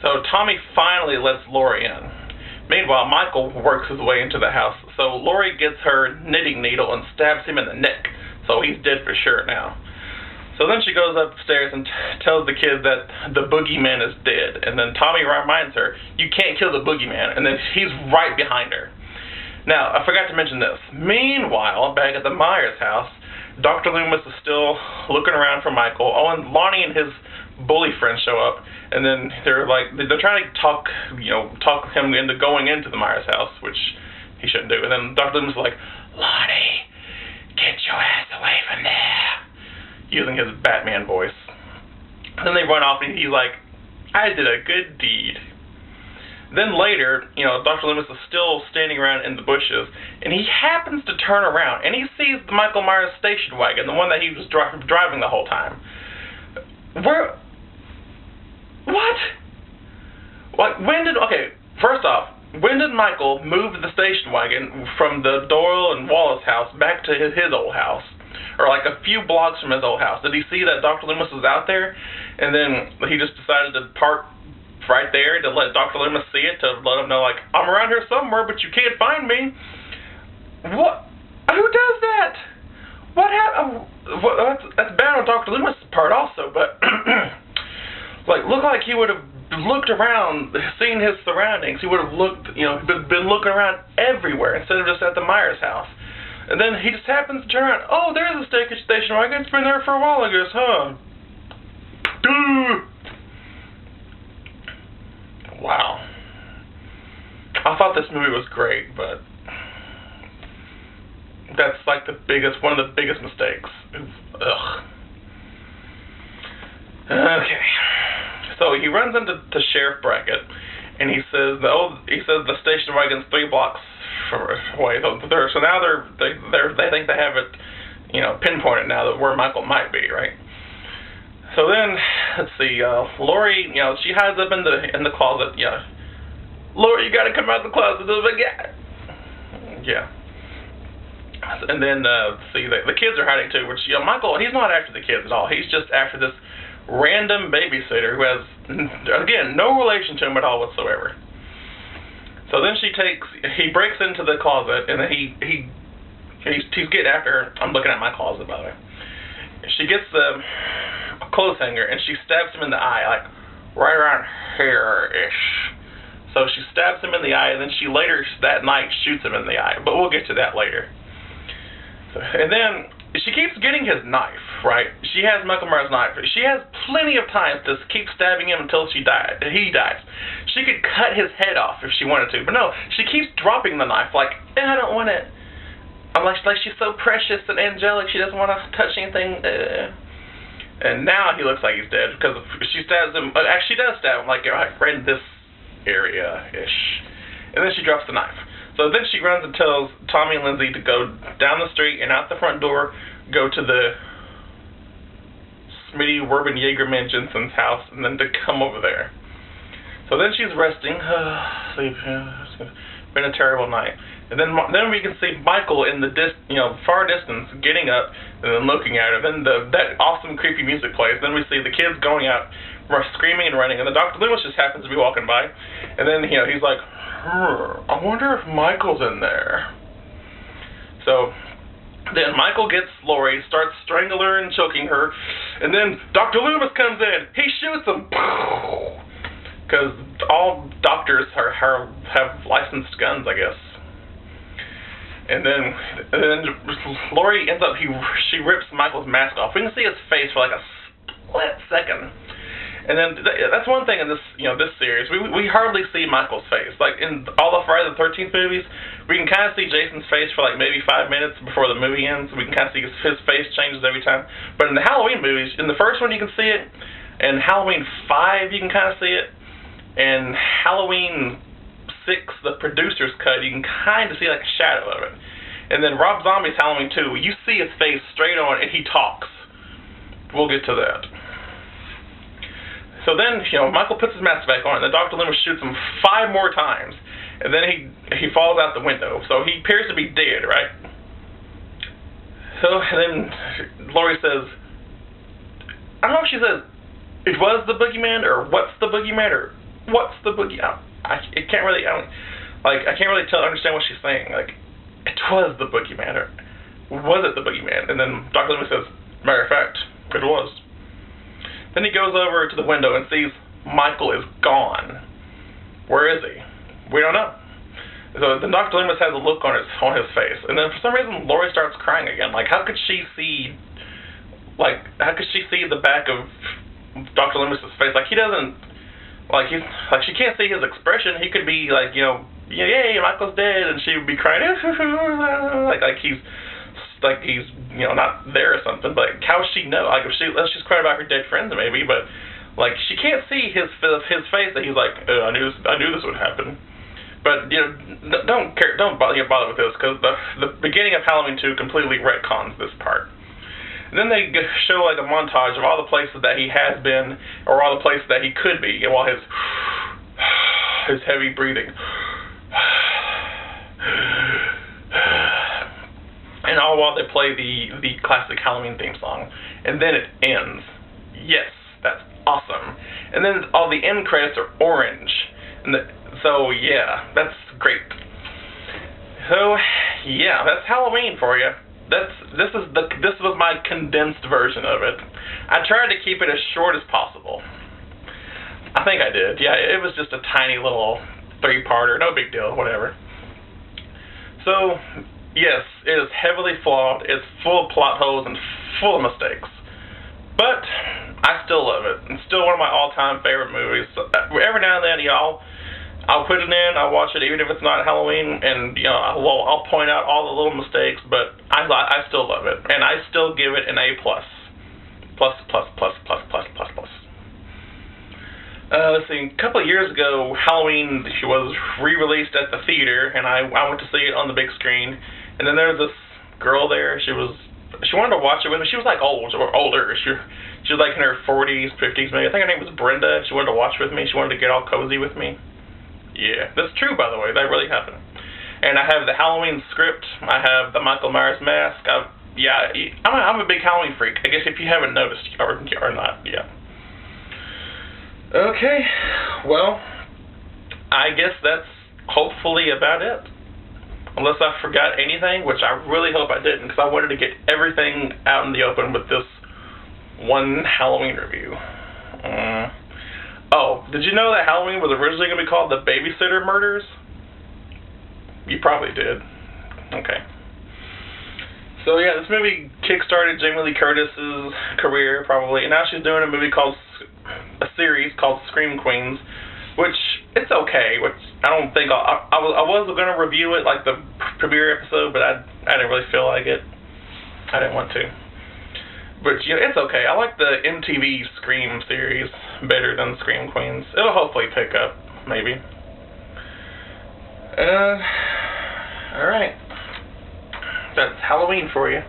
So Tommy finally lets Laurie in. Meanwhile, Michael works his way into the house. So Laurie gets her knitting needle and stabs him in the neck. So he's dead for sure now. So then she goes upstairs and tells the kid that the boogeyman is dead. And then Tommy reminds her, you can't kill the boogeyman. And then he's right behind her. Now, I forgot to mention this. Meanwhile, back at the Myers house, Dr. Loomis is still looking around for Michael. Oh, and Lonnie and his bully friends show up. And then they're trying to talk him into going into the Myers house, which he shouldn't do. And then Dr. Loomis is like, Lonnie, get your ass away from there, using his Batman voice. And then they run off, and he's like, I did a good deed. Then later, Dr. Loomis is still standing around in the bushes, and he happens to turn around, and he sees the Michael Myers station wagon, the one that he was driving the whole time. What? First off, when did Michael move the station wagon from the Doyle and Wallace house back to his old house? Or like a few blocks from his old house? Did he see that Dr. Loomis was out there, and then he just decided to park right there to let Dr. Loomis see it, to let him know, like, I'm around here somewhere, but you can't find me? What? Who does that? What happened? That's bad on Dr. Loomis' part also, but looked like he would have looked around, seen his surroundings. He would have looked, been looking around everywhere instead of just at the Myers house. And then he just happens to turn around. Oh, there's a station wagon. It's been there for a while, I guess, huh? Wow. I thought this movie was great, but that's like one of the biggest mistakes. Ugh. Okay. So he runs into Sheriff Brackett, and he says the station wagon's 3 blocks away. So now they think they have it, pinpointed now that where Michael might be, right? So then, let's see, Laurie, she hides up in the closet. Yeah, Laurie, you got to come out of the closet. Yeah. And then, see, the kids are hiding too. Which Michael, he's not after the kids at all. He's just after this random babysitter who has, again, no relation to him at all whatsoever. So then he breaks into the closet, and then he's getting after her. I'm looking at my closet, by the way. She gets the clothes hanger, and she stabs him in the eye, like right around here-ish. So she stabs him in the eye, and then she later that night shoots him in the eye. But we'll get to that later. And then she keeps getting his knife, right? She has Michael Myers' knife. She has plenty of time to keep stabbing him until he dies. She could cut his head off if she wanted to, but no, she keeps dropping the knife like, I don't want it. I'm like she's so precious and angelic, she doesn't want to touch anything. And now he looks like he's dead because she stabs him. Actually, she does stab him like right in this area-ish. And then she drops the knife. So then she runs and tells Tommy and Lindsay to go down the street and out the front door, go to the Smitty Werben Jaegerman Jensen's house, and then to come over there. So then she's resting. Sleep. It's been a terrible night. And then we can see Michael in the far distance getting up and then looking at her. Then that awesome creepy music plays. Then we see the kids going out, screaming and running, and the Dr. Loomis just happens to be walking by. And then he's like, I wonder if Michael's in there. So then Michael gets Laurie, starts strangling her and choking her, and then Dr. Loomis comes in. He shoots him. Because all doctors have licensed guns, I guess. And then Laurie ends up, she rips Michael's mask off. We can see his face for like a split second. And then that's one thing in this series. We hardly see Michael's face. Like in all the Friday the 13th movies, we can kind of see Jason's face for like maybe 5 minutes before the movie ends. We can kind of see his face changes every time. But in the Halloween movies, in the first one you can see it. In Halloween 5 you can kind of see it. In Halloween 6, the producer's cut, you can kind of see like a shadow of it. And then Rob Zombie's Halloween 2, you see his face straight on and he talks. We'll get to that. So then, Michael puts his mask back on, and the Dr. Loomis shoots him 5 more times, and then he falls out the window. So he appears to be dead, right? So then Laurie says, I don't know if she says, it was the boogeyman, or what's the boogeyman, or what's the boogeyman? I can't really, I can't really understand what she's saying. Like, it was the boogeyman, or was it the boogeyman? And then Dr. Loomis says, matter of fact, it was. Then he goes over to the window and sees Michael is gone. Where is he? We don't know. So then Dr. Loomis has a look on his face, and then for some reason Laurie starts crying again. Like, how could she see the back of Dr. Loomis's face? Like, he doesn't, she can't see his expression. He could be like, yay, Michael's dead, and she would be crying, like he's not there or something. But how does she know? Like, if she's crying about her dead friends, maybe, but like, she can't see his face that he's like, I knew this would happen. But don't bother with this, because the beginning of Halloween 2 completely retcons this part. And then they show like a montage of all the places that he has been, or all the places that he could be, while his heavy breathing, and all while they play the classic Halloween theme song, and then it ends. Yes, that's awesome. And then all the end credits are orange, so yeah, that's great. So yeah, that's Halloween for you. This was my condensed version of it. I tried to keep it as short as possible. I think I did. Yeah, it was just a tiny little 3-parter, no big deal, whatever. So yes, it is heavily flawed. It's full of plot holes and full of mistakes. But I still love it. It's still one of my all-time favorite movies. So every now and then, I'll put it in, I'll watch it even if it's not Halloween, and I'll point out all the little mistakes, but I still love it, and I still give it an A+. Plus. Let's see, a couple of years ago, Halloween was re-released at the theater, and I went to see it on the big screen, and then there was this girl there. She wanted to watch it with me. She was like older. She was like in her 40s, 50s maybe. I think her name was Brenda. She wanted to watch with me. She wanted to get all cozy with me. Yeah, that's true, by the way. That really happened. And I have the Halloween script. I have the Michael Myers mask. I'm a big Halloween freak, I guess, if you haven't noticed, or not, yeah. Okay, well, I guess that's hopefully about it. Unless I forgot anything, which I really hope I didn't, because I wanted to get everything out in the open with this one Halloween review. Oh, did you know that Halloween was originally going to be called The Babysitter Murders? You probably did. Okay. So yeah, this movie kickstarted Jamie Lee Curtis's career, probably, and now she's doing a series called Scream Queens, which, it's okay, which I don't think I was going to review it, like the premiere episode, but I didn't really feel like it. I didn't want to. But, it's okay. I like the MTV Scream series better than Scream Queens. It'll hopefully pick up, maybe. Alright. That's Halloween for you.